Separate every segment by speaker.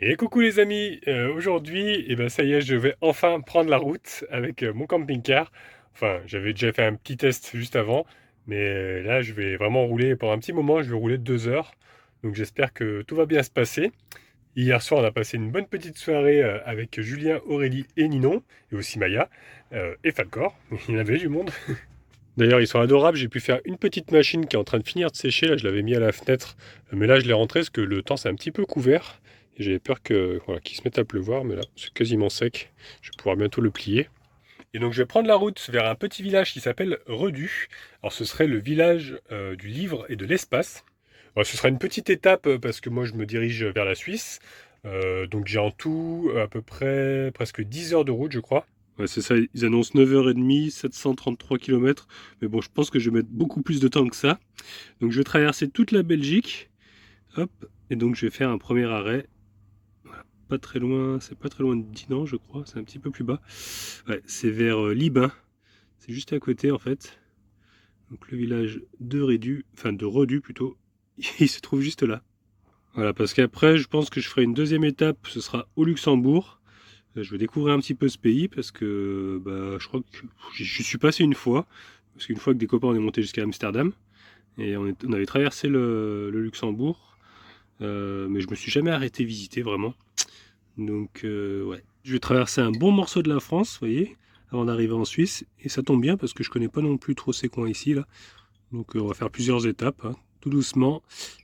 Speaker 1: Et coucou les amis, aujourd'hui, ça y est, je vais enfin prendre la route avec mon camping-car. Enfin, j'avais déjà fait un petit test juste avant, mais là, je vais vraiment rouler pendant un petit moment, je vais rouler 2 heures. Donc j'espère que tout va bien se passer. Hier soir, on a passé une bonne petite soirée avec Julien, Aurélie et Ninon, et aussi Maya, et Falcor. Il y en avait du monde. D'ailleurs, ils sont adorables. J'ai pu faire une petite machine qui est en train de finir de sécher. Là, je l'avais mis à la fenêtre. Mais là, je l'ai rentré parce que le temps s'est un petit peu couvert. Et j'avais peur que, voilà, qu'il se mette à pleuvoir. Mais là, c'est quasiment sec. Je vais pouvoir bientôt le plier. Et donc, je vais prendre la route vers un petit village qui s'appelle Redu. Alors, ce serait le village du livre et de l'espace. Alors, ce sera une petite étape parce que moi, je me dirige vers la Suisse. Donc, j'ai en tout à peu près presque 10 heures de route, je crois. Ouais, c'est ça, ils annoncent 9h30, 733 km. Mais bon, je pense que je vais mettre beaucoup plus de temps que ça. Donc je vais traverser toute la Belgique. Hop. Et donc je vais faire un premier arrêt. Voilà, pas très loin, c'est pas très loin de Dinan, je crois. C'est un petit peu plus bas. Ouais, c'est vers Libin. C'est juste à côté en fait. Donc le village de Redu, enfin de Redu plutôt, il se trouve juste là. Voilà, parce qu'après, je pense que je ferai une deuxième étape, ce sera au Luxembourg. Je vais découvrir un petit peu ce pays parce que je crois que je suis passé une fois. Parce qu'une fois que des copains on est monté jusqu'à Amsterdam et on avait traversé le Luxembourg, mais je me suis jamais arrêté visiter vraiment. Donc ouais, je vais traverser un bon morceau de la France, vous voyez, avant d'arriver en Suisse. Et ça tombe bien parce que je connais pas non plus trop ces coins ici là. Donc on va faire plusieurs étapes, hein, tout doucement,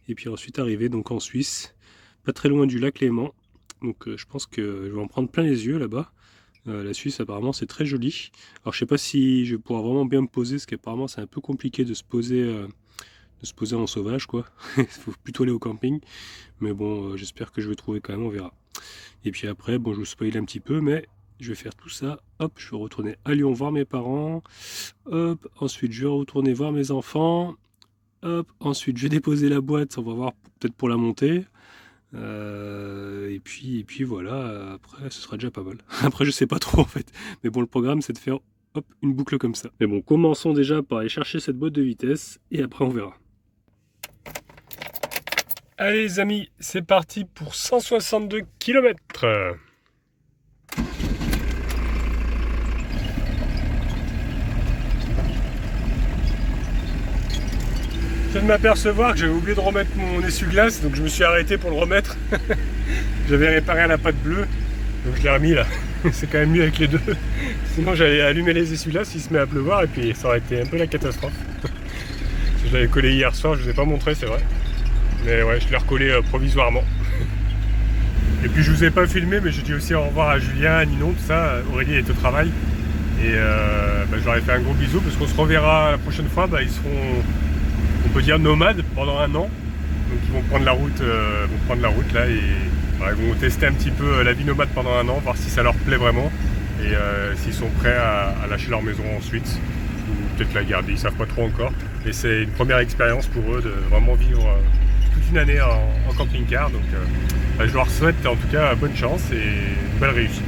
Speaker 1: et puis ensuite arriver donc en Suisse, pas très loin du lac Léman. Donc je pense que je vais en prendre plein les yeux là-bas. La Suisse apparemment c'est très joli. Alors je sais pas si je vais pouvoir vraiment bien me poser, parce qu'apparemment c'est un peu compliqué de se poser en sauvage quoi. Il faut plutôt aller au camping. Mais bon, j'espère que je vais trouver quand même, on verra. Et puis après, bon je vous spoil un petit peu, mais je vais faire tout ça. Hop, je vais retourner à Lyon voir mes parents. Hop, ensuite je vais retourner voir mes enfants. Hop, ensuite je vais déposer la boîte, on va voir peut-être pour la monter. Et puis voilà, après ce sera déjà pas mal. Après je sais pas trop en fait. Mais bon, le programme c'est de faire hop, une boucle comme ça. Mais bon, commençons déjà par aller chercher cette boîte de vitesse et après on verra. Allez les amis, c'est parti pour 162 km. Je viens de m'apercevoir que j'avais oublié de remettre mon essuie-glace, donc je me suis arrêté pour le remettre. J'avais réparé un appât bleu, donc je l'ai remis là. C'est quand même mieux avec les deux. Sinon j'allais allumer les essuie-glaces, il se met à pleuvoir et puis ça aurait été un peu la catastrophe. Je l'avais collé hier soir, je ne vous ai pas montré, c'est vrai. Mais ouais, je l'ai recollé provisoirement. Et puis je vous ai pas filmé, mais j'ai dit aussi au revoir à Julien, à Ninon, tout ça. Aurélie est au travail. Et je leur ai fait un gros bisou parce qu'on se reverra la prochaine fois. Ils seront, on peut dire, nomades pendant un an. Donc ils vont prendre la route, là et voilà, ils vont tester un petit peu la vie nomade pendant un an, voir si ça leur plaît vraiment et s'ils sont prêts à lâcher leur maison ensuite ou peut-être la garder, ils savent pas trop encore. Et c'est une première expérience pour eux de vraiment vivre toute une année en camping-car. Donc je leur souhaite en tout cas bonne chance et une belle réussite.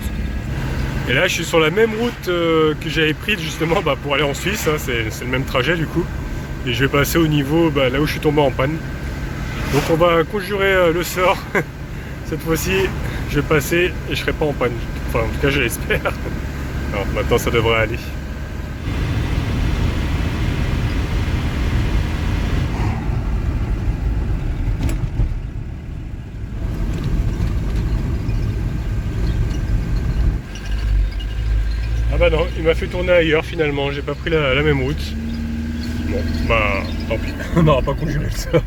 Speaker 1: Et là je suis sur la même route que j'avais prise justement pour aller en Suisse, hein, c'est le même trajet du coup. Et je vais passer au niveau là où je suis tombé en panne. Donc on va conjurer le sort. Cette fois-ci, je vais passer et je serai pas en panne. Enfin, en tout cas, je l'espère. Alors, maintenant, ça devrait aller. Ah bah non, il m'a fait tourner ailleurs finalement. J'ai pas pris la même route. Bon, tant pis. On n'aura pas conjuré le sort.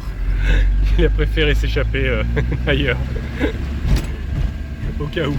Speaker 1: Il a préféré s'échapper ailleurs. Au cas où.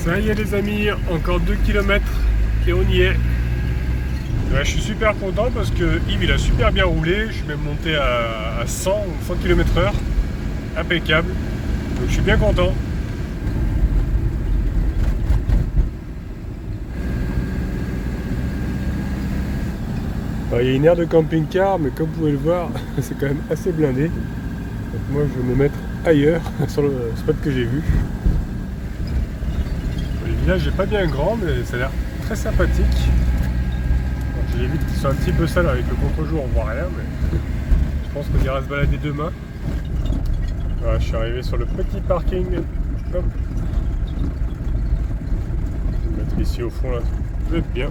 Speaker 1: Ça y est les amis, encore 2 km et on y est. Ouais, je suis super content parce que Yves il a super bien roulé, je suis même monté à 100 ou 100 km/h, impeccable, donc je suis bien content. Il y a une aire de camping-car, mais comme vous pouvez le voir, c'est quand même assez blindé. Donc moi je vais me mettre ailleurs, sur le spot que j'ai vu. Le village n'est pas bien grand, mais ça a l'air très sympathique. J'évite qu'ils soient un petit peu sales avec le contre-jour, on voit rien, mais je pense qu'on ira se balader demain. Voilà, je suis arrivé sur le petit parking. Hop. Je vais me mettre ici au fond, là, ça va être bien.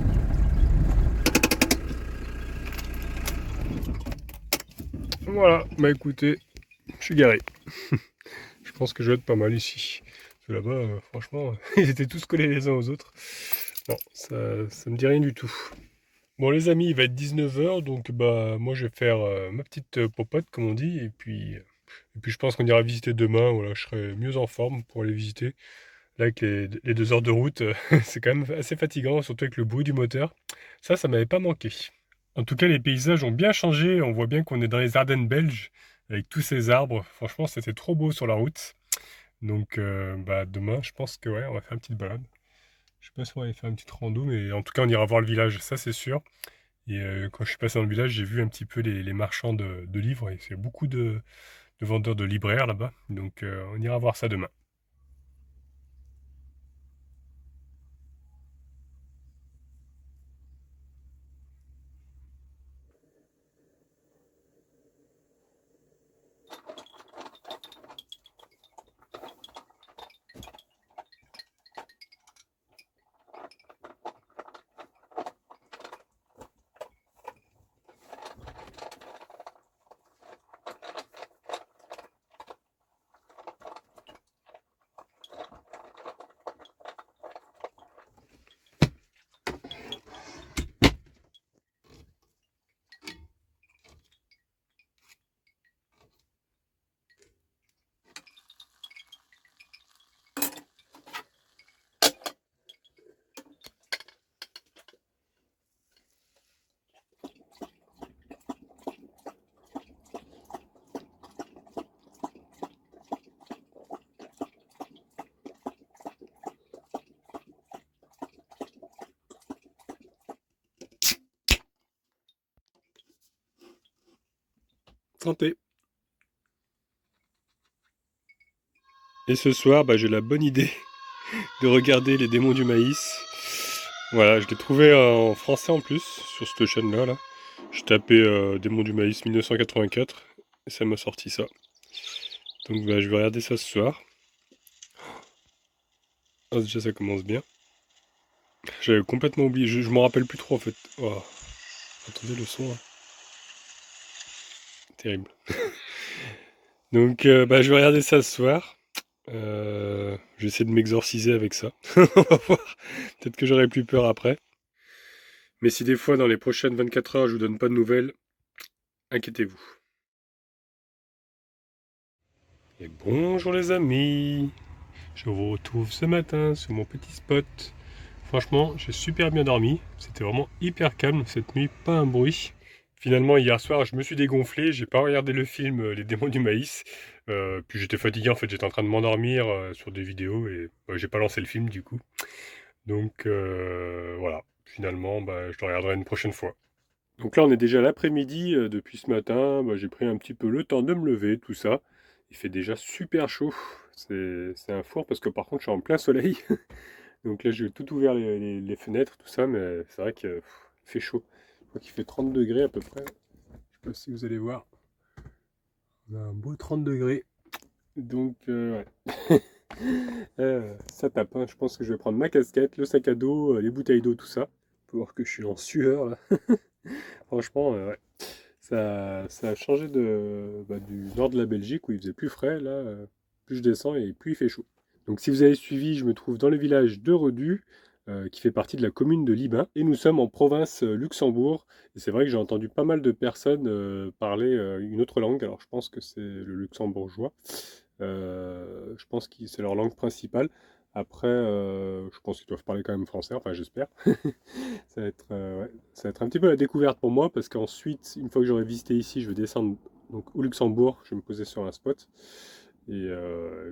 Speaker 1: Voilà, bah écoutez, je suis garé. Je pense que je vais être pas mal ici. Là-bas, franchement, ils étaient tous collés les uns aux autres. Non, ça me dit rien du tout. Bon les amis, il va être 19 h, donc bah moi je vais faire ma petite popote comme on dit, et puis je pense qu'on ira visiter demain, voilà, je serai mieux en forme pour aller visiter. Là avec les 2 heures de route, c'est quand même assez fatigant, surtout avec le bruit du moteur. Ça m'avait pas manqué. En tout cas, les paysages ont bien changé, on voit bien qu'on est dans les Ardennes belges, avec tous ces arbres. Franchement, c'était trop beau sur la route. Donc bah demain, je pense que ouais, on va faire une petite balade. Je sais pas si on va aller faire une petite rando, mais en tout cas, on ira voir le village, ça c'est sûr. Et quand je suis passé dans le village, j'ai vu un petit peu les marchands de livres. Et c'est beaucoup de vendeurs de libraires là-bas. Donc on ira voir ça demain. Santé. Et ce soir, bah, j'ai la bonne idée de regarder Les Démons du Maïs. Voilà, je l'ai trouvé en français en plus, sur cette chaîne-là. Là. Je tapais Démons du Maïs 1984 et ça m'a sorti ça. Donc bah, je vais regarder ça ce soir. Ah, déjà ça commence bien. J'avais complètement oublié, je m'en rappelle plus trop en fait. Oh, attendez le son, là. Terrible. Donc bah, je vais regarder ça ce soir. Je vais essayer de m'exorciser avec ça. On va voir. Peut-être que j'aurai plus peur après. Mais si des fois dans les prochaines 24 heures je vous donne pas de nouvelles, inquiétez-vous. Et bonjour les amis. Je vous retrouve ce matin sur mon petit spot. Franchement, j'ai super bien dormi. C'était vraiment hyper calme cette nuit, pas un bruit. Finalement, hier soir, je me suis dégonflé. J'ai pas regardé le film Les Démons du Maïs. Puis j'étais fatigué, en fait, j'étais en train de m'endormir sur des vidéos et j'ai pas lancé le film du coup. Donc voilà. Finalement, bah, je le regarderai une prochaine fois. Donc là, on est déjà l'après-midi depuis ce matin. Bah, j'ai pris un petit peu le temps de me lever, tout ça. Il fait déjà super chaud. C'est un four parce que par contre, je suis en plein soleil. Donc là, j'ai tout ouvert les fenêtres, tout ça, mais c'est vrai qu'il fait chaud. Je crois qu'il fait 30 degrés à peu près. Je sais pas si vous allez voir. On a un beau 30 degrés. Donc, ouais. Ça tape, hein. Je pense que je vais prendre ma casquette, le sac à dos, les bouteilles d'eau, tout ça. Faut voir que je suis en sueur là. Franchement, ouais. Ça a changé du nord de la Belgique où il faisait plus frais. Là, plus je descends et plus il fait chaud. Donc si vous avez suivi, je me trouve dans le village de Redu, qui fait partie de la commune de Libin. Et nous sommes en province Luxembourg. Et c'est vrai que j'ai entendu pas mal de personnes parler une autre langue. Alors je pense que c'est le luxembourgeois. Je pense que c'est leur langue principale. Après, je pense qu'ils doivent parler quand même français, enfin j'espère. Ça va être, ouais, ça va être un petit peu la découverte pour moi parce qu'ensuite, une fois que j'aurai visité ici, je vais descendre donc, au Luxembourg, je vais me poser sur un spot. Et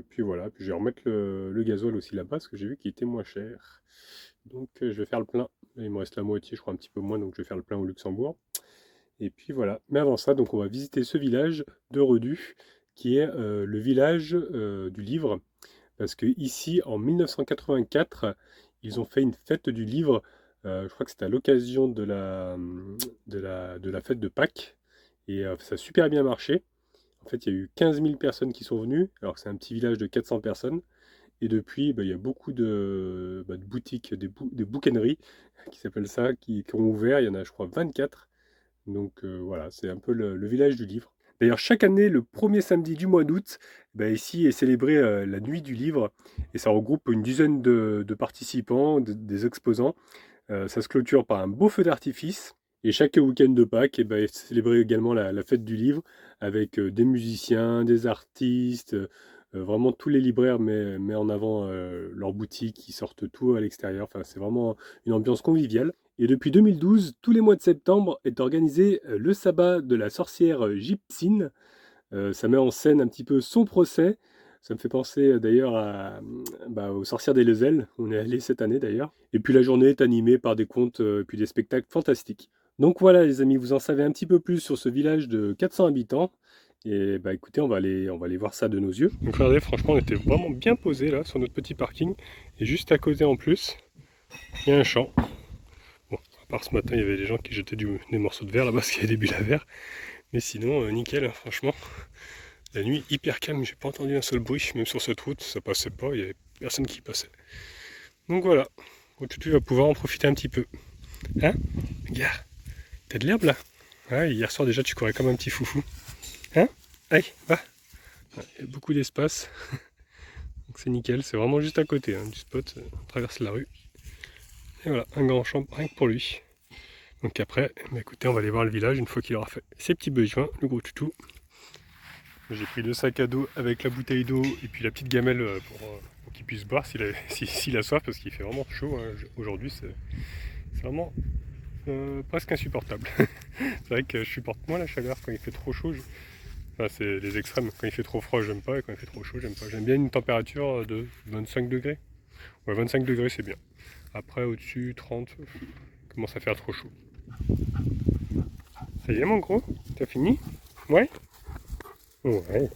Speaker 1: puis voilà, puis je vais remettre le gasoil aussi là-bas parce que j'ai vu qu'il était moins cher. Donc je vais faire le plein. Il me reste la moitié, je crois un petit peu moins, donc je vais faire le plein au Luxembourg. Et puis voilà. Mais avant ça, donc on va visiter ce village de Redu, qui est le village du livre. Parce que ici, en 1984, ils ont fait une fête du livre. Je crois que c'était à l'occasion de la fête de Pâques. Et ça a super bien marché. En fait, il y a eu 15 000 personnes qui sont venues, alors que c'est un petit village de 400 personnes. Et depuis, bah, il y a beaucoup de boutiques, des bouquineries qui s'appellent ça, qui ont ouvert. Il y en a, je crois, 24. Donc voilà, c'est un peu le village du livre. D'ailleurs, chaque année, le premier samedi du mois d'août, bah, ici est célébrée la nuit du livre. Et ça regroupe une dizaine de participants, des exposants. Ça se clôture par un beau feu d'artifice. Et chaque week-end de Pâques, eh ben, est célébrée également la fête du livre avec des musiciens, des artistes, vraiment tous les libraires mettent en avant leurs boutiques, ils sortent tout à l'extérieur. Enfin, c'est vraiment une ambiance conviviale. Et depuis 2012, tous les mois de septembre est organisé le sabbat de la sorcière Gypsine. Ça met en scène un petit peu son procès. Ça me fait penser d'ailleurs aux sorcières des Leselles. On est allé cette année d'ailleurs. Et puis la journée est animée par des contes et puis des spectacles fantastiques. Donc voilà les amis, vous en savez un petit peu plus sur ce village de 400 habitants. Et bah écoutez, on va aller voir ça de nos yeux. Donc regardez, franchement, on était vraiment bien posé là sur notre petit parking. Et juste à côté en plus, il y a un champ. Bon, à part ce matin, il y avait des gens qui jetaient des morceaux de verre là-bas parce qu'il y a des bulles à verre. Mais sinon, nickel, hein, franchement. La nuit, hyper calme, j'ai pas entendu un seul bruit, même sur cette route, ça passait pas, il y avait personne qui passait. Donc voilà, tu vas pouvoir en profiter un petit peu. Hein? Regarde, t'as de l'herbe là? Ouais, hier soir déjà tu courais comme un petit foufou. Hein? Allez, va! Ouais, il y a beaucoup d'espace, donc c'est nickel, c'est vraiment juste à côté du spot, on traverse la rue. Et voilà, un grand champ rien que pour lui. Donc après, bah écoutez, on va aller voir le village une fois qu'il aura fait ses petits besoins, le gros toutou. J'ai pris 2 sacs à dos avec la bouteille d'eau et puis la petite gamelle pour qu'il puisse boire s'il a soif parce qu'il fait vraiment chaud. Hein. Aujourd'hui, c'est vraiment presque insupportable. C'est vrai que je supporte moins la chaleur quand il fait trop chaud. Enfin, c'est les extrêmes. Quand il fait trop froid, j'aime pas. Et quand il fait trop chaud, j'aime pas. J'aime bien une température de 25 degrés. Ouais, 25 degrés, c'est bien. Après, au-dessus, 30, commence à faire trop chaud. Ça y est, mon gros? T'as fini? Ouais? Ouais.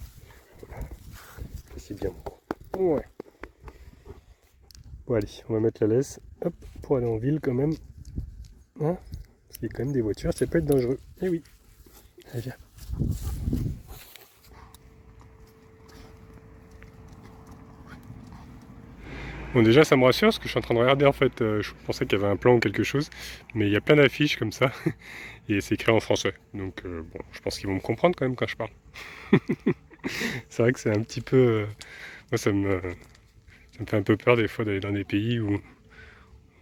Speaker 1: C'est bien, mon gros. Ouais. Bon allez, on va mettre la laisse, hop, pour aller en ville quand même. Hein, parce qu'il y a quand même des voitures, ça peut être dangereux. Eh oui. Allez, viens. Bon déjà ça me rassure parce que je suis en train de regarder en fait, je pensais qu'il y avait un plan ou quelque chose, mais il y a plein d'affiches comme ça, et c'est écrit en français. Donc bon, je pense qu'ils vont me comprendre quand même quand je parle. C'est vrai que c'est un petit peu... moi ça me fait un peu peur des fois d'aller dans des pays où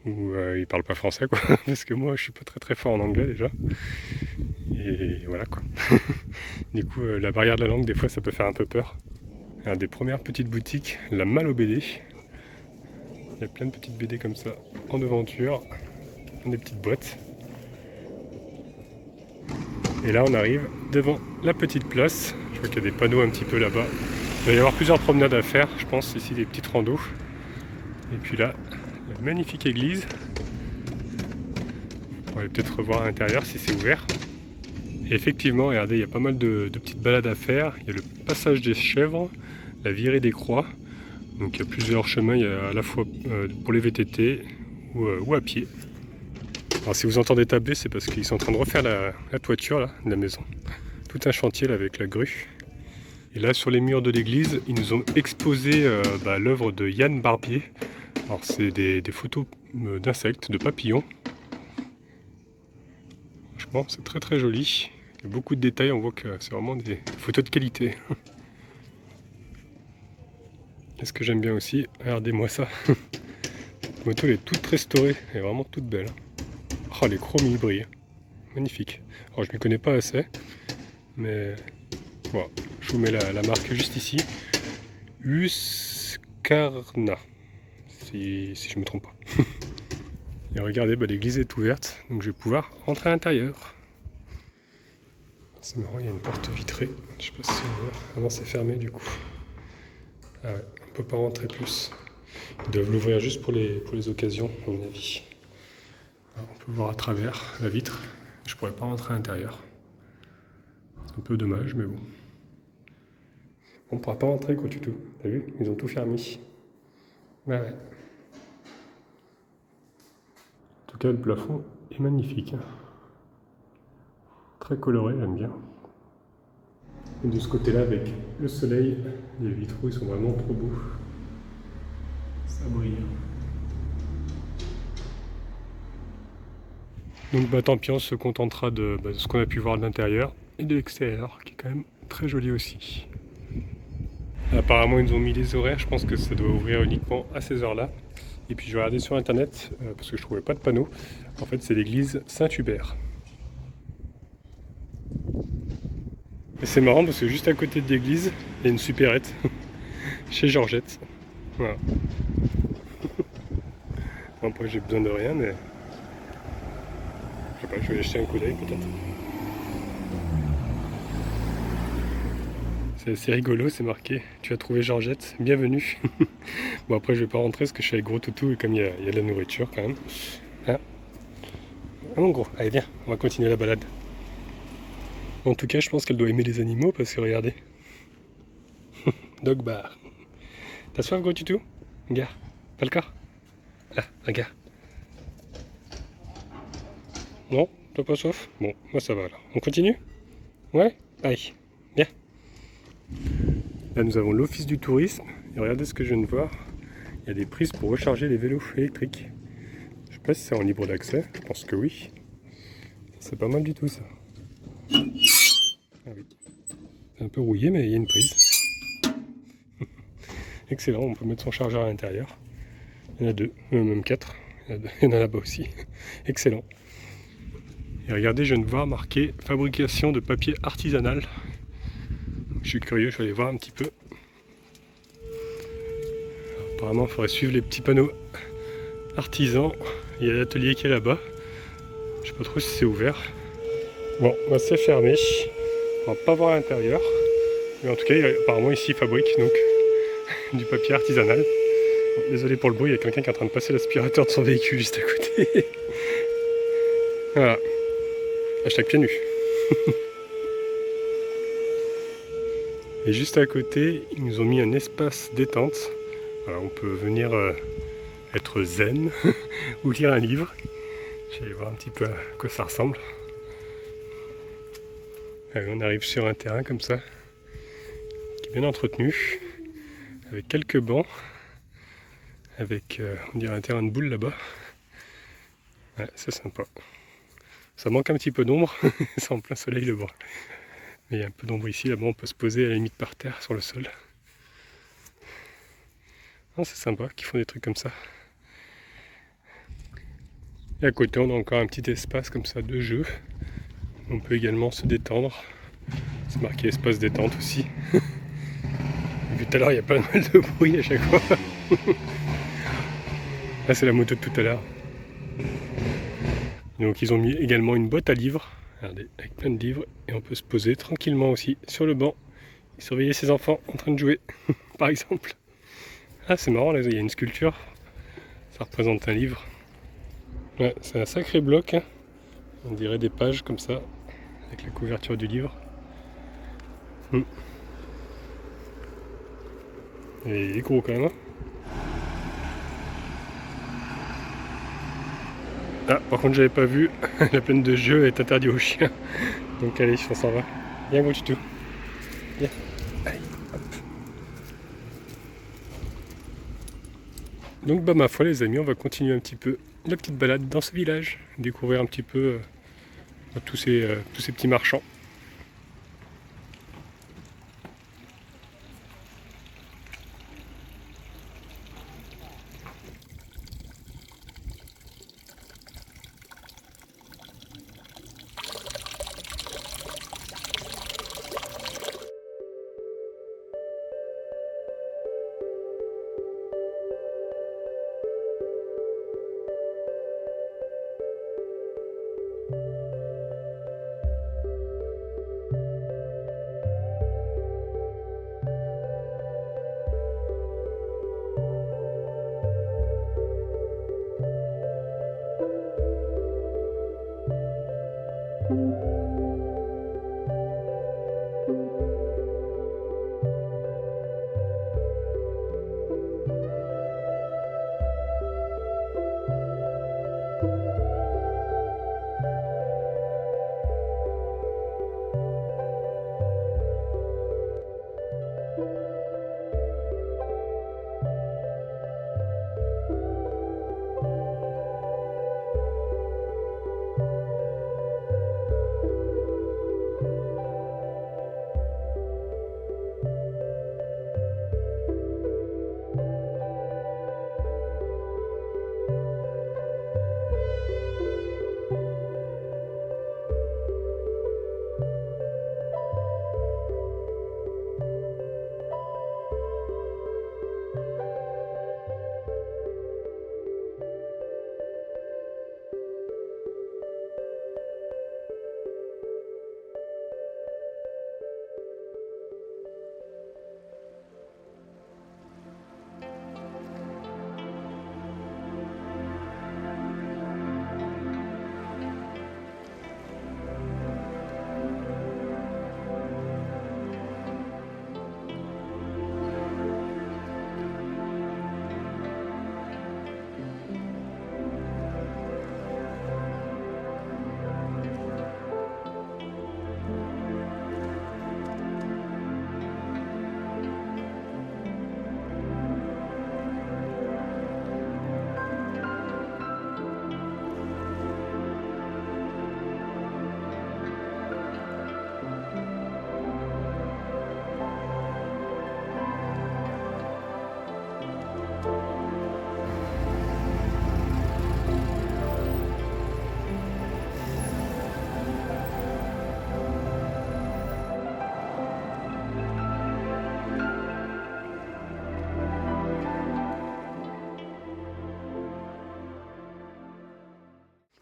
Speaker 1: ils parlent pas français quoi, parce que moi je suis pas très très fort en anglais déjà. Et voilà quoi. Du coup, la barrière de la langue, des fois, ça peut faire un peu peur. Un des premières petites boutiques, la Malle aux BD. Il y a plein de petites BD comme ça, en devanture, dans des petites boîtes. Et là, on arrive devant la petite place. Je vois qu'il y a des panneaux un petit peu là-bas. Il va y avoir plusieurs promenades à faire, je pense, ici, des petites randos. Et puis là, la magnifique église. On va peut-être revoir à l'intérieur si c'est ouvert. Et effectivement, regardez, il y a pas mal de petites balades à faire. Il y a le passage des chèvres, la virée des croix. Donc il y a plusieurs chemins, il y a à la fois pour les VTT ou à pied. Alors si vous entendez taper, c'est parce qu'ils sont en train de refaire la toiture là, de la maison. Tout un chantier là, avec la grue. Et là sur les murs de l'église, ils nous ont exposé l'œuvre de Yann Barbier. Alors c'est des photos d'insectes, de papillons. Franchement, c'est très très joli. Il y a beaucoup de détails, on voit que c'est vraiment des photos de qualité. Et ce que j'aime bien aussi, regardez-moi ça. La moto elle est toute restaurée, elle est vraiment toute belle. Oh les chromes ils brillent. Magnifique. Alors je ne m'y connais pas assez, mais voilà. Je vous mets la marque juste ici. Husqvarna. si je me trompe pas. Et regardez, l'église est ouverte, donc je vais pouvoir rentrer à l'intérieur. C'est marrant, il y a une porte vitrée. Je sais pas si c'est ouvert. Ah non, c'est fermé du coup. Ah ouais, on peut pas rentrer plus. Ils doivent l'ouvrir juste pour les occasions, à mon avis. Alors, on peut voir à travers la vitre. Je pourrais pas rentrer à l'intérieur. C'est un peu dommage, mais bon. On pourra pas rentrer quoi du tout. T'as vu? Ils ont tout fermé. Ouais, ouais. En tout cas, le plafond est magnifique. Très coloré, j'aime bien. Et de ce côté-là, avec le soleil, les vitraux, ils sont vraiment trop beaux. Ça brille. Donc tant pis, on se contentera de ce qu'on a pu voir de l'intérieur et de l'extérieur, qui est quand même très joli aussi. Apparemment, ils nous ont mis les horaires, je pense que ça doit ouvrir uniquement à ces heures-là. Et puis je vais regarder sur internet, parce que je trouvais pas de panneau. En fait, c'est l'église Saint-Hubert. Et c'est marrant parce que juste à côté de l'église, il y a une supérette chez Georgette. Voilà. Bon, après, j'ai besoin de rien, mais je sais pas, je vais acheter un coup d'œil peut-être. C'est assez rigolo, c'est marqué. Tu as trouvé Georgette, bienvenue. Bon, après, je vais pas rentrer parce que je suis avec gros toutou et comme il y a de la nourriture quand même. Hein, ah mon gros, allez, viens, on va continuer la balade. En tout cas, je pense qu'elle doit aimer les animaux parce que regardez. Dog bar. T'as soif, gros toutou? Regarde, pas le corps? Là, regarde. Non, t'as pas soif? Bon, moi ça va alors. On continue? Ouais? Allez, viens. Là, nous avons l'office du tourisme. Et regardez ce que je viens de voir. Il y a des prises pour recharger les vélos électriques. Je sais pas si c'est en libre d'accès. Je pense que oui. C'est pas mal du tout ça. Ah oui. C'est un peu rouillé, mais il y a une prise. Excellent, on peut mettre son chargeur à l'intérieur. Il y en a deux, même quatre. Il y en a là-bas aussi. Excellent. Et regardez, je viens de voir marqué fabrication de papier artisanal. Je suis curieux, je vais aller voir un petit peu. Alors, apparemment, il faudrait suivre les petits panneaux artisans. Il y a l'atelier qui est là-bas. Je sais pas trop si c'est ouvert. Bon, bah, c'est fermé. On va pas voir à l'intérieur. Mais en tout cas, apparemment ici ils fabriquent donc du papier artisanal. Bon, désolé pour le bruit, il y a quelqu'un qui est en train de passer l'aspirateur de son véhicule juste à côté. Voilà. Hashtag pieds nus. Et juste à côté, ils nous ont mis un espace détente. Voilà, on peut venir être zen ou lire un livre. Je vais aller voir un petit peu à quoi ça ressemble. Allez, on arrive sur un terrain comme ça, qui est bien entretenu, avec quelques bancs, avec on dirait un terrain de boule là-bas. Ouais, c'est sympa. Ça manque un petit peu d'ombre, c'est en plein soleil le bas. Mais il y a un peu d'ombre ici, là-bas on peut se poser à la limite par terre sur le sol. Non, c'est sympa qu'ils font des trucs comme ça. Et à côté on a encore un petit espace comme ça de jeu. On peut également se détendre. C'est marqué espace détente aussi. Vu tout à l'heure il y a pas mal de bruit à chaque fois. Là c'est la moto de tout à l'heure. Donc ils ont mis également une boîte à livres. Regardez, avec plein de livres. Et on peut se poser tranquillement aussi sur le banc. Et surveiller ses enfants en train de jouer. Par exemple. Ah c'est marrant, là il y a une sculpture. Ça représente un livre. Ouais, c'est un sacré bloc. Hein. On dirait des pages comme ça. Avec la couverture du livre. Et il est gros quand même. Hein. Ah, par contre, j'avais pas vu, la peine de jeu est interdite aux chiens. Donc allez, on s'en va. Viens, gros tuto. Viens. Allez, hop. Donc bah ma foi les amis, on va continuer un petit peu la petite balade dans ce village. Découvrir un petit peu tous ces petits marchands.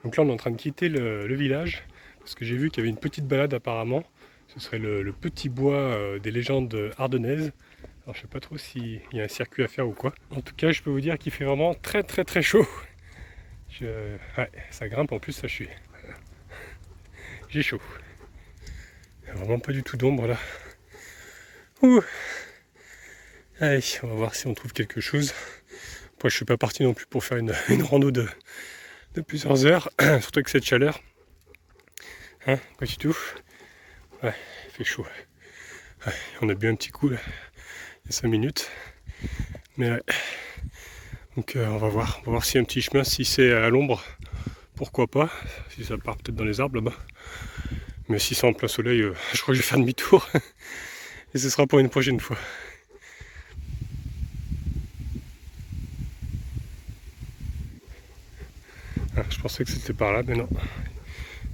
Speaker 1: Donc là on est en train de quitter le village, parce que j'ai vu qu'il y avait une petite balade apparemment. Ce serait le petit bois des légendes ardennaises. Alors je sais pas trop s'il y a un circuit à faire ou quoi. En tout cas je peux vous dire qu'il fait vraiment très très très chaud. Ouais, ça grimpe en plus, ça j'ai chaud. Il n'y a vraiment pas du tout d'ombre là. Ouh. Allez, on va voir si on trouve quelque chose. Après je suis pas parti non plus pour faire une rando de plusieurs heures, surtout avec cette chaleur. Hein, pas du tout. Ouais, il fait chaud. Ouais, on a bu un petit coup là, il y a 5 minutes. Mais ouais. Donc on va voir s'il y a un petit chemin, si c'est à l'ombre, pourquoi pas, si ça part peut-être dans les arbres là-bas. Mais si c'est en plein soleil, je crois que je vais faire demi-tour. Et ce sera pour une prochaine fois. Ah, je pensais que c'était par là, mais non.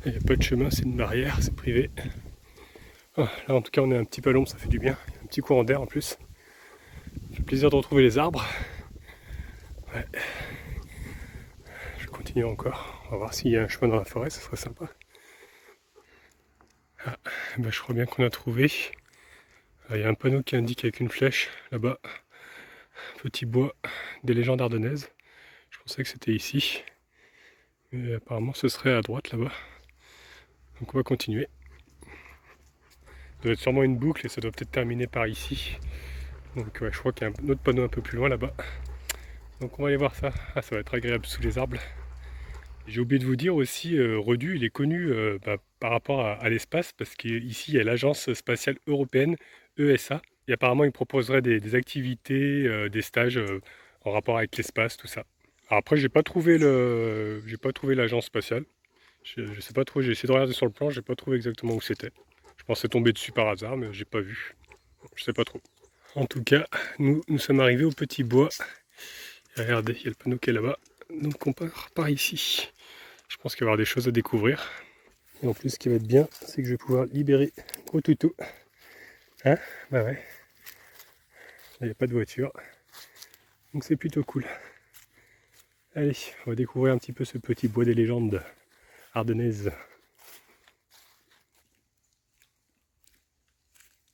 Speaker 1: Il n'y a pas de chemin, c'est une barrière, c'est privé. Ah, là en tout cas on est un petit peu à l'ombre, ça fait du bien. Il y a un petit courant d'air en plus. Ça fait plaisir de retrouver les arbres. Ouais. Je vais continuer encore. On va voir s'il y a un chemin dans la forêt, ça serait sympa. Ah, ben je crois bien qu'on a trouvé. Il y a un panneau qui indique avec une flèche là-bas. Petit bois des légendes ardennaises. Je pensais que c'était ici. Mais apparemment ce serait à droite là-bas. Donc on va continuer. Ça doit être sûrement une boucle et ça doit peut-être terminer par ici. Donc ouais, je crois qu'il y a un autre panneau un peu plus loin là-bas. Donc on va aller voir ça. Ah, ça va être agréable sous les arbres. J'ai oublié de vous dire aussi, Redu, il est connu par rapport à l'espace, parce qu'ici, il y a l'Agence spatiale européenne, ESA, et apparemment, il proposerait des activités, des stages en rapport avec l'espace, tout ça. Alors après, j'ai pas trouvé l'agence spatiale. Je sais pas trop, j'ai essayé de regarder sur le plan, j'ai pas trouvé exactement où c'était. Je pensais tomber dessus par hasard, mais j'ai pas vu. Je sais pas trop. En tout cas, nous sommes arrivés au petit bois. Et regardez, il y a le panneau qui est là-bas. Donc on part par ici. Je pense qu'il va y avoir des choses à découvrir. Et en plus, ce qui va être bien, c'est que je vais pouvoir libérer Gros Toutou. Hein? Bah ouais. Il n'y a pas de voiture. Donc c'est plutôt cool. Allez, on va découvrir un petit peu ce petit bois des légendes ardennaises.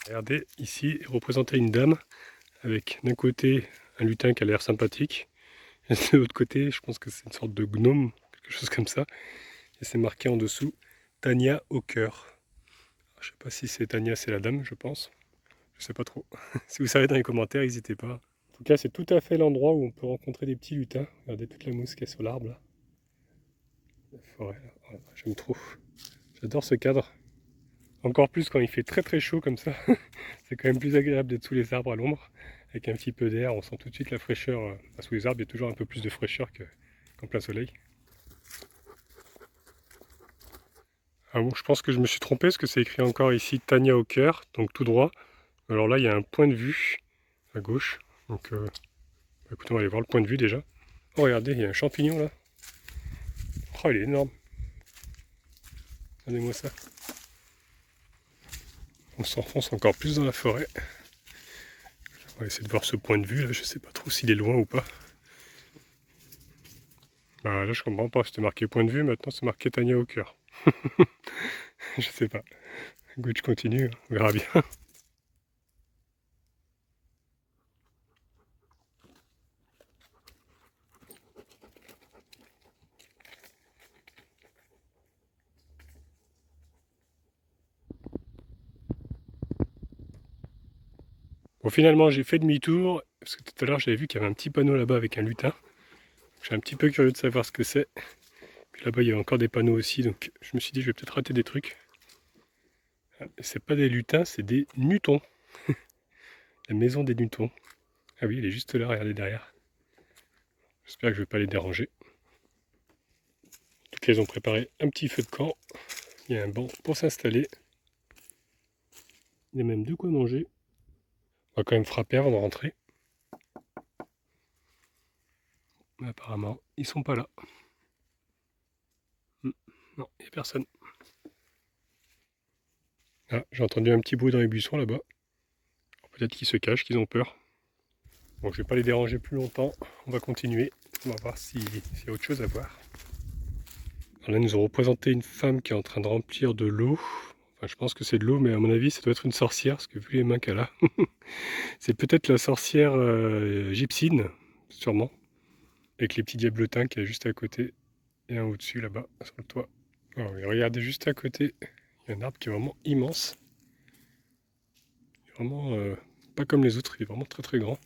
Speaker 1: Regardez, ici, représenter une dame avec d'un côté un lutin qui a l'air sympathique. Et de l'autre côté, je pense que c'est une sorte de gnome, quelque chose comme ça. Et c'est marqué en dessous Tania au cœur. Je sais pas si c'est Tania, c'est la dame, je pense. Je sais pas trop. Si vous savez dans les commentaires, n'hésitez pas. En tout cas, c'est tout à fait l'endroit où on peut rencontrer des petits lutins. Regardez toute la mousse qu'il y a sur l'arbre là. La forêt là. Oh, j'aime trop. J'adore ce cadre. Encore plus quand il fait très très chaud comme ça. C'est quand même plus agréable d'être sous les arbres à l'ombre. Avec un petit peu d'air, on sent tout de suite la fraîcheur. Sous les arbres, il y a toujours un peu plus de fraîcheur qu'en plein soleil. Ah bon, je pense que je me suis trompé parce que c'est écrit encore ici Tania au cœur, donc tout droit. Alors là, il y a un point de vue à gauche. Donc écoutez, on va aller voir le point de vue déjà. Oh, regardez, il y a un champignon là. Oh, il est énorme. Regardez-moi ça. On s'enfonce encore plus dans la forêt. On va essayer de voir ce point de vue là. Je sais pas trop s'il est loin ou pas. Bah là, je comprends pas. C'était marqué point de vue, maintenant c'est marqué Tania au cœur. Je sais pas. Écoute, je continue, on verra bien. Bon, finalement, j'ai fait demi-tour, parce que tout à l'heure, j'avais vu qu'il y avait un petit panneau là-bas avec un lutin. Je suis un petit peu curieux de savoir ce que c'est. Puis là-bas, il y a encore des panneaux aussi, donc je me suis dit, je vais peut-être rater des trucs. Ah, c'est pas des lutins, c'est des nutons. La maison des nutons. Ah oui, elle est juste là, regardez derrière. J'espère que je vais pas les déranger. En tout cas, ils ont préparé un petit feu de camp. Il y a un banc pour s'installer. Il y a même de quoi manger. On va quand même frapper avant de rentrer. Mais apparemment, ils sont pas là. Non, il n'y a personne. Ah, j'ai entendu un petit bruit dans les buissons là-bas. Peut-être qu'ils se cachent, qu'ils ont peur. Bon, je vais pas les déranger plus longtemps. On va continuer. On va voir s'il y a autre chose à voir. Alors là, ils nous ont représenté une femme qui est en train de remplir de l'eau. Enfin, je pense que c'est de l'eau, mais à mon avis, ça doit être une sorcière, parce que vu les mains qu'elle a, c'est peut-être la sorcière gypsine, sûrement, avec les petits diablotins qu'il y a juste à côté, et un au-dessus, là-bas, sur le toit. Alors, et regardez juste à côté, il y a un arbre qui est vraiment immense. Vraiment pas comme les autres, il est vraiment très très grand.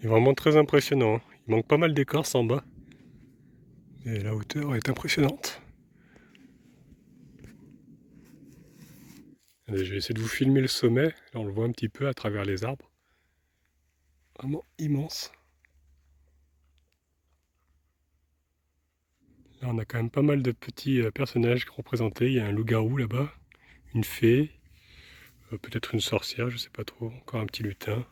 Speaker 1: Il est vraiment très impressionnant, hein. Il manque pas mal d'écorce en bas. Et la hauteur est impressionnante. Allez, je vais essayer de vous filmer le sommet. Là, on le voit un petit peu à travers les arbres. Vraiment immense. Là, on a quand même pas mal de petits personnages représentés. Il y a un loup-garou là-bas, une fée, peut-être une sorcière, je sais pas trop. Encore un petit lutin.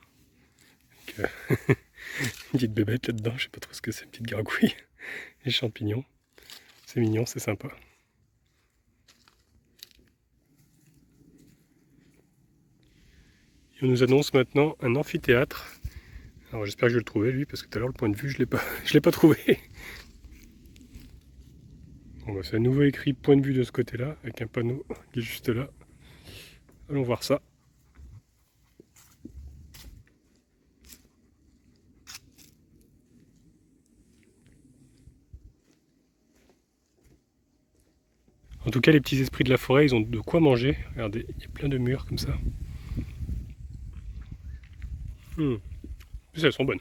Speaker 1: Avec, une petite bébête là-dedans, je sais pas trop ce que c'est, une petite gargouille. Les champignons. C'est mignon, c'est sympa. Et on nous annonce maintenant un amphithéâtre. Alors j'espère que je vais le trouver lui, parce que tout à l'heure le point de vue je l'ai pas trouvé. Bon bah c'est à nouveau écrit point de vue de ce côté-là, avec un panneau qui est juste là. Allons voir ça. En tout cas les petits esprits de la forêt, ils ont de quoi manger. Regardez, il y a plein de murs comme ça. En plus elles sont bonnes.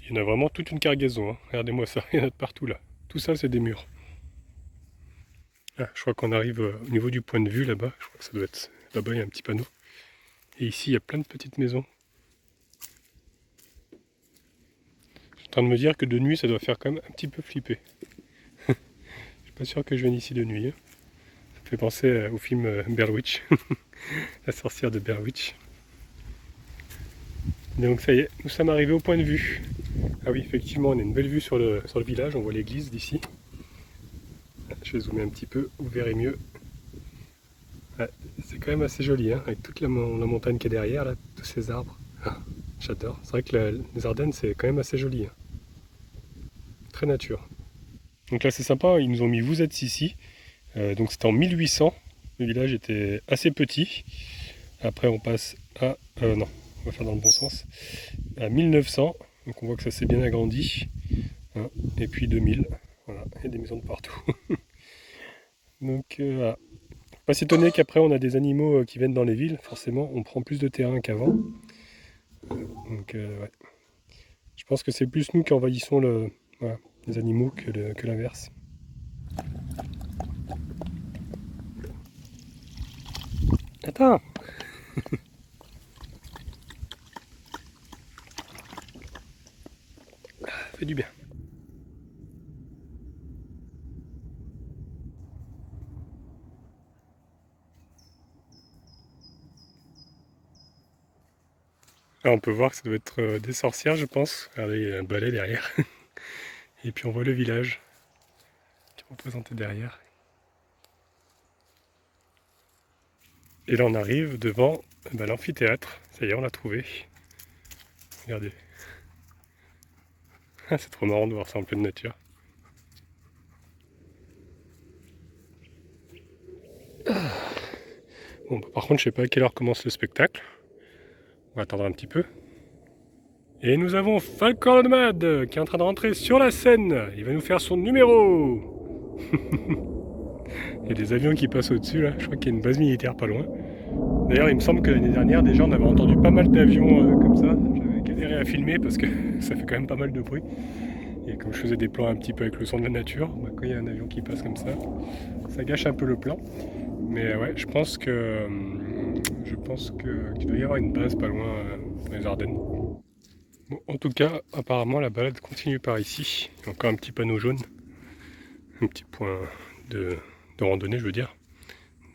Speaker 1: Il y en a vraiment toute une cargaison, hein. Regardez-moi ça, il y en a de partout là. Tout ça c'est des murs. Ah, je crois qu'on arrive au niveau du point de vue là-bas. Je crois que ça doit être là-bas, il y a un petit panneau. Et ici il y a plein de petites maisons. Je suis en train de me dire que de nuit ça doit faire quand même un petit peu flipper. Je suis pas sûr que je vienne ici de nuit, hein. Ça me fait penser au film Blair Witch, la sorcière de Blair Witch. Donc ça y est, nous sommes arrivés au point de vue. Ah oui, effectivement, on a une belle vue sur le village, on voit l'église d'ici. Je vais zoomer un petit peu, vous verrez mieux. Ouais, c'est quand même assez joli, hein, avec toute la montagne qui est derrière, là, tous ces arbres. Ah, j'adore. C'est vrai que les Ardennes, c'est quand même assez joli, hein. Très nature. Donc là, c'est sympa, ils nous ont mis Vous êtes ici. Donc c'était en 1800. Le village était assez petit. Après, on passe à... non, on va faire dans le bon sens. À 1900. Donc on voit que ça s'est bien agrandi. Hein, et puis 2000. Voilà, il y a des maisons de partout. Donc voilà. Pas s'étonner qu'après on a des animaux qui viennent dans les villes. Forcément, on prend plus de terrain qu'avant. Donc ouais. Je pense que c'est plus nous qui envahissons voilà, les animaux que l'inverse. Attends! Ça fait du bien. Là, on peut voir que ça doit être des sorcières, je pense. Regardez, il y a un balai derrière. Et puis on voit le village qui est représenté derrière. Et là, on arrive devant l'amphithéâtre. Ça y est, on l'a trouvé. Regardez. C'est trop marrant de voir ça en pleine nature. Bon, bah, par contre, je sais pas à quelle heure commence le spectacle. On va attendre un petit peu. Et nous avons Falcon le Nomade qui est en train de rentrer sur la scène. Il va nous faire son numéro. Il y a des avions qui passent au-dessus là. Je crois qu'il y a une base militaire pas loin. D'ailleurs, il me semble que l'année dernière, déjà, on avait entendu pas mal d'avions comme ça. J'avais galéré à filmer parce que ça fait quand même pas mal de bruit. Et comme je faisais des plans un petit peu avec le son de la nature, bah, quand il y a un avion qui passe comme ça gâche un peu le plan. Mais ouais, je pense qu'il doit y avoir une base pas loin dans les Ardennes. Bon, en tout cas, apparemment la balade continue par ici. Il y a encore un petit panneau jaune, un petit point de randonnée, je veux dire.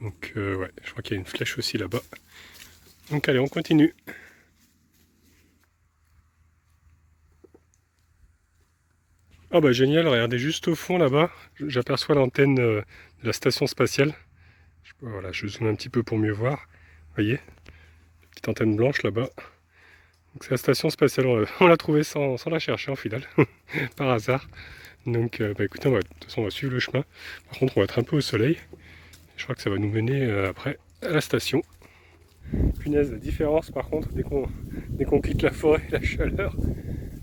Speaker 1: Donc ouais, je crois qu'il y a une flèche aussi là-bas. Donc allez, on continue. Ah bah génial, regardez juste au fond là-bas, j'aperçois l'antenne de la station spatiale. Voilà, je zoome un petit peu pour mieux voir. Vous voyez, petite antenne blanche là-bas. Donc c'est la station spatiale, on l'a trouvée sans la chercher en final, par hasard. Donc bah écoutez, de toute façon on va suivre le chemin. Par contre on va être un peu au soleil. Je crois que ça va nous mener après à la station. Punaise, la différence par contre, dès qu'on quitte la forêt, la chaleur.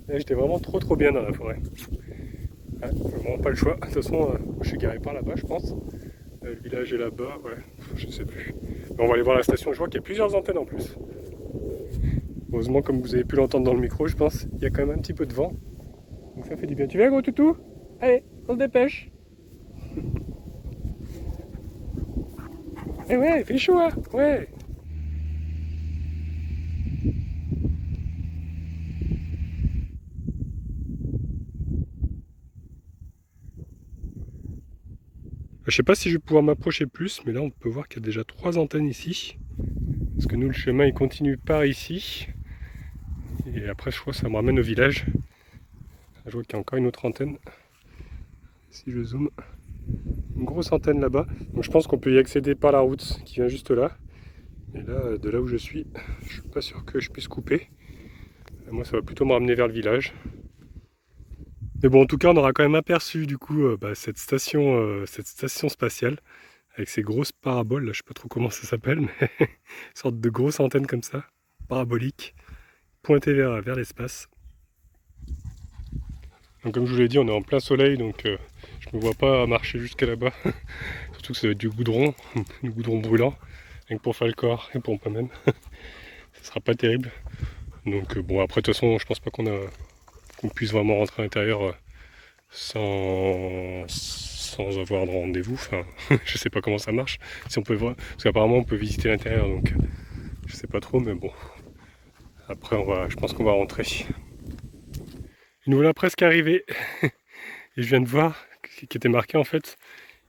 Speaker 1: Là j'étais vraiment trop bien dans la forêt. Ouais, vraiment pas le choix. De toute façon, je suis garé par là-bas je pense. Le village est là-bas, ouais, je sais plus. Mais on va aller voir la station, je vois qu'il y a plusieurs antennes en plus. Heureusement, comme vous avez pu l'entendre dans le micro, je pense, il y a quand même un petit peu de vent. Donc ça fait du bien. Tu viens, gros toutou? Allez, on se dépêche. Eh ouais, il fait chaud, hein? Ouais. Je sais pas si je vais pouvoir m'approcher plus, mais là on peut voir qu'il y a déjà 3 antennes ici. Parce que nous, le chemin il continue par ici. Et après, je crois que ça me ramène au village. Je vois qu'il y a encore une autre antenne. Si je zoome, une grosse antenne là-bas. Donc je pense qu'on peut y accéder par la route qui vient juste là. Et là, de là où je suis pas sûr que je puisse couper. Moi, ça va plutôt me ramener vers le village. Mais bon, en tout cas, on aura quand même aperçu du coup cette station spatiale avec ces grosses paraboles. Là, je sais pas trop comment ça s'appelle, mais une sorte de grosse antenne comme ça, parabolique, pointée vers l'espace. Donc, comme je vous l'ai dit, on est en plein soleil, donc je me vois pas marcher jusqu'à là-bas. Surtout que c'est du goudron, du goudron brûlant, rien que pour faire le corps et pour moi-même. Ce sera pas terrible. Donc bon, après de toute façon, je pense pas qu'on puisse vraiment rentrer à l'intérieur sans avoir de rendez-vous. Enfin, je sais pas comment ça marche. Si on peut voir, parce qu'apparemment on peut visiter l'intérieur, donc je sais pas trop, mais bon. Après, je pense qu'on va rentrer. Et nous voilà presque arrivés. Et je viens de voir qui était marqué en fait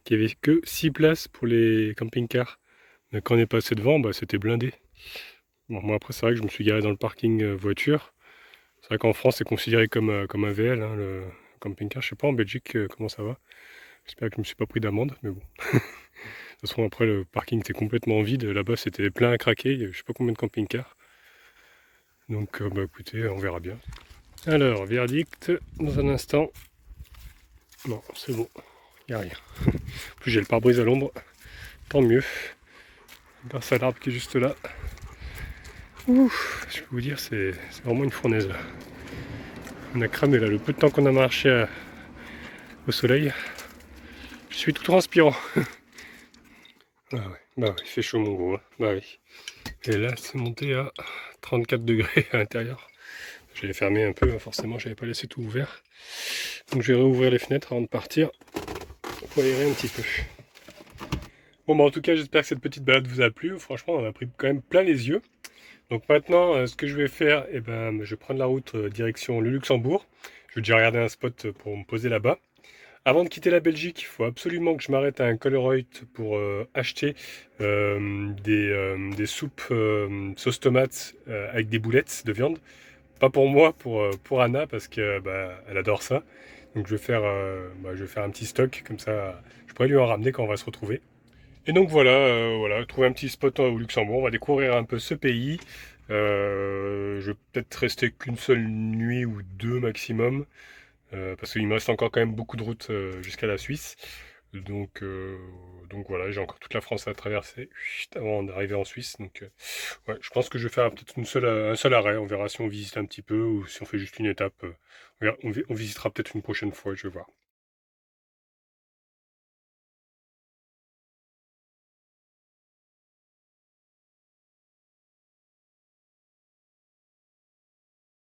Speaker 1: qu'il y avait que 6 places pour les camping-cars. Mais quand on est passé devant, bah, c'était blindé. Bon, moi après c'est vrai que je me suis garé dans le parking voiture. C'est vrai qu'en France c'est considéré comme un VL, hein, le camping-car. Je sais pas en Belgique comment ça va. J'espère que je me suis pas pris d'amende, mais bon. De toute façon, après, le parking était complètement vide. Là-bas, c'était plein à craquer. Il y avait je sais pas combien de camping-cars. Donc, bah écoutez, on verra bien. Alors, verdict, dans un instant. Non, c'est bon. Il n'y a rien. En plus, j'ai le pare-brise à l'ombre. Tant mieux. Grâce à l'arbre qui est juste là. Ouf, je peux vous dire, c'est vraiment une fournaise là. On a cramé là le peu de temps qu'on a marché au soleil. Je suis tout transpirant. Ah ouais, bah ouais, il fait chaud mon gros, hein. Bah oui. Et là, c'est monté à 34 degrés à l'intérieur. J'avais fermé un peu, forcément, j'avais pas laissé tout ouvert. Donc je vais réouvrir les fenêtres avant de partir pour aérer un petit peu. Bon, bah en tout cas, j'espère que cette petite balade vous a plu. Franchement, on a pris quand même plein les yeux. Donc maintenant, ce que je vais faire, eh ben, je vais prendre la route direction le Luxembourg. Je vais déjà regarder un spot pour me poser là-bas. Avant de quitter la Belgique, il faut absolument que je m'arrête à un Colruyt pour acheter des soupes sauce tomate avec des boulettes de viande. Pas pour moi, pour Anna, parce que bah, elle adore ça. Donc je vais faire un petit stock, comme ça je pourrais lui en ramener quand on va se retrouver. Et donc voilà, trouver un petit spot au Luxembourg, on va découvrir un peu ce pays. Je vais peut-être rester qu'une seule nuit ou deux maximum. Parce qu'il me reste encore quand même beaucoup de routes jusqu'à la Suisse. Donc, euh, donc voilà, j'ai encore toute la France à traverser avant d'arriver en Suisse. Donc ouais, je pense que je vais faire peut-être un seul arrêt. On verra si on visite un petit peu ou si on fait juste une étape. On visitera peut-être une prochaine fois, je vais voir.